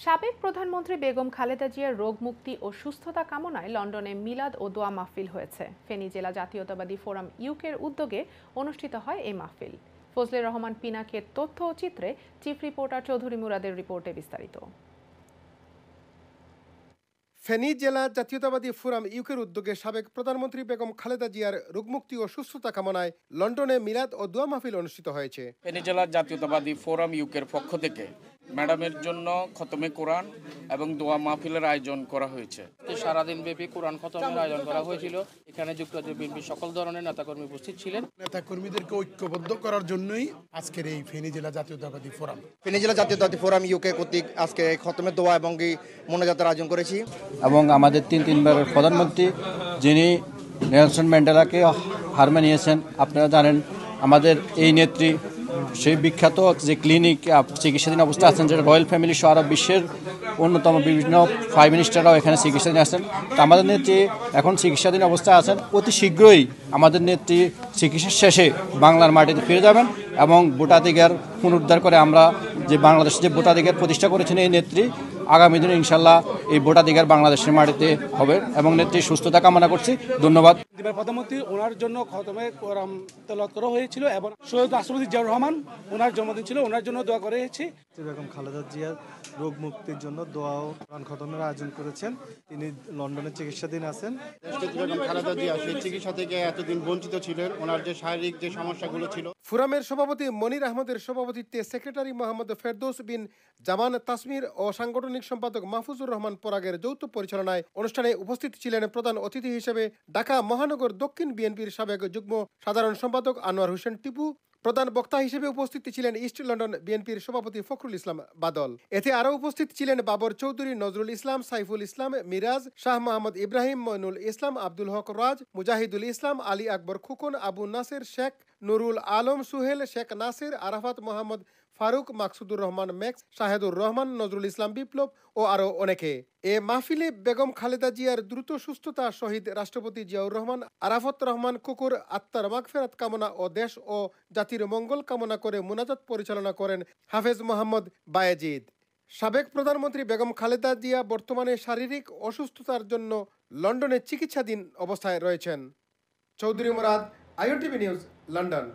সাবেক প্রধানমন্ত্রী বেগম খালেদা জিয়ার রোগ মুক্তি ও সুস্থতা কামনায় লন্ডনে মিলাদ ও দোয়া মাহফিল হয়েছে। ফেনী জেলা জাতীয়তাবাদী ফোরাম ইউকের উদ্যোগে অনুষ্ঠিত হয় এই মাহফিল। ফজলে রহমান পিনাকের তথ্য ও চিত্রে চিফ রিপোর্টার চৌধুরী মুরাদের রিপোর্টে বিস্তারিত। ফেনী জেলা জাতীয়তাবাদী ফোরাম ইউকের উদ্যোগে সাবেক প্রধানমন্ত্রী বেগম খালেদা জিয়ার রোগমুক্তি ও সুস্থতা কামনায় লন্ডনে মিলাদ ও দোয়া মাহফিল অনুষ্ঠিত হয়েছে। ফেনী জেলা জাতীয়তাবাদী ফোরাম ইউকের পক্ষ থেকে ম্যাডামের জন্য খতমে কোরআন এবং দোয়া মাহফিলের আয়োজন করা হয়েছে। সারাদিন ব্যাপী কোরআন খতমের আয়োজন করা হয়েছিল। এখানে যুক্তরাজ্য বিএনপির সকল ধরনের নেতাকর্মী উপস্থিত ছিলেন। নেতাকর্মীদেরকে ঐক্যবদ্ধ করার জন্যই আজকের এই ফেনী জেলা জাতীয়তাবাদী ফোরাম। ফেনী জেলা জাতীয়তাবাদী ফোরাম ইউকে কর্তৃক আজকে খতমে দোয়া এবং মোনাজাতের আয়োজন করেছি। এবং আমাদের তিনবারের প্রধানমন্ত্রী যিনি নেলসন ম্যান্ডেলাকে হার মানিয়েছেন, আপনারা জানেন আমাদের এই নেত্রী সেই বিখ্যাত যে ক্লিনিক চিকিৎসাধীন অবস্থা আছেন, যেটা রয়্যাল ফ্যামিলি সহ আরব বিশ্বের অন্যতম বিভিন্ন প্রাইম মিনিস্টাররাও এখানে চিকিৎসাধীন আছেন। তো আমাদের নেত্রী এখন চিকিৎসাধীন অবস্থায় আছেন। অতি শীঘ্রই আমাদের নেত্রী চিকিৎসা শেষে বাংলার মাটিতে ফিরে যাবেন এবং ভোটাধিকার পুনরুদ্ধার করে আমরা যে বাংলাদেশে যে ভোটাধিকার প্রতিষ্ঠা করেছেন এই নেত্রী, আগামী দিনে ইনশাল্লাহ এই ভোটাধিকার বাংলাদেশের মাটিতে হবে এবং নেত্রীর সুস্থতা কামনা করছি। ধন্যবাদ। প্রধানমন্ত্রী ওনার জন্য খতমে কোরআন তেলাওয়াত করা হয়েছিল এবং সৈয়দ রাষ্ট্রপতি জিয়াউর রহমান ওনার জন্মদিন ছিল, ওনার জন্য দোয়া করে এসেছি। বেগম খালেদা জিয়ার রোগ মুক্তির জন্য দোয়া ও কোরআন খতমের আয়োজন করেছেন। তিনি লন্ডনে চিকিৎসাধীন আছেন। বেগম খালেদা জিয়া সেই চিকিৎসা থেকে এতদিন বঞ্চিত ছিলেন, ওনার যে শারীরিক যে সমস্যাগুলো ছিল। ফোরামের সভাপতি মনির আহমদের সভাপতিত্বে সেক্রেটারি মোহাম্মদ ফেরদৌস বিন জামান তাসমির ও সাংগঠনিক সম্পাদক মাহফুজুর রহমান পরাগের যৌথ পরিচালনায় অনুষ্ঠানে উপস্থিত ছিলেন প্রধান অতিথি হিসেবে ঢাকা মহানগর দক্ষিণ বিএনপির সাবেক যুগ্ম সাধারণ সম্পাদক আনোয়ার হোসেন টিপু। প্রধান বক্তা হিসেবে উপস্থিত ছিলেন ইস্ট লন্ডন বিএনপির সভাপতি ফখরুল ইসলাম বাদল। এতে আরও উপস্থিত ছিলেন বাবর চৌধুরী, নজরুল ইসলাম, সাইফুল ইসলাম, মিরাজ, শাহ মোহাম্মদ ইব্রাহিম, মইনুল ইসলাম, আব্দুল হক রাজ, মুজাহিদুল ইসলাম, আলী আকবর খুকন, আবু নাসের শেখ, নুরুল আলম সুহেল, শেখ নাসির, আরাফাত মোহাম্মদ ফারুক, মাকসুদুর রহমান ম্যাক্স, শাহেদুর রহমান, নজরুল ইসলাম বিপ্লব ও আরও অনেকে। এ মাহফিলে বেগম খালেদা জিয়ার দ্রুত সুস্থতা, শহীদ রাষ্ট্রপতি জিয়াউর রহমান, আরাফত রহমান কুকুর আত্মার মাগফিরাত কামনা ও দেশ ও জাতির মঙ্গল কামনা করে মুনাজাত পরিচালনা করেন হাফেজ মোহাম্মদ বায়েজিদ। সাবেক প্রধানমন্ত্রী বেগম খালেদা জিয়া বর্তমানে শারীরিক অসুস্থতার জন্য লন্ডনে চিকিৎসাধীন অবস্থায় রয়েছেন। Chowdhury Murad, IOTV news, London.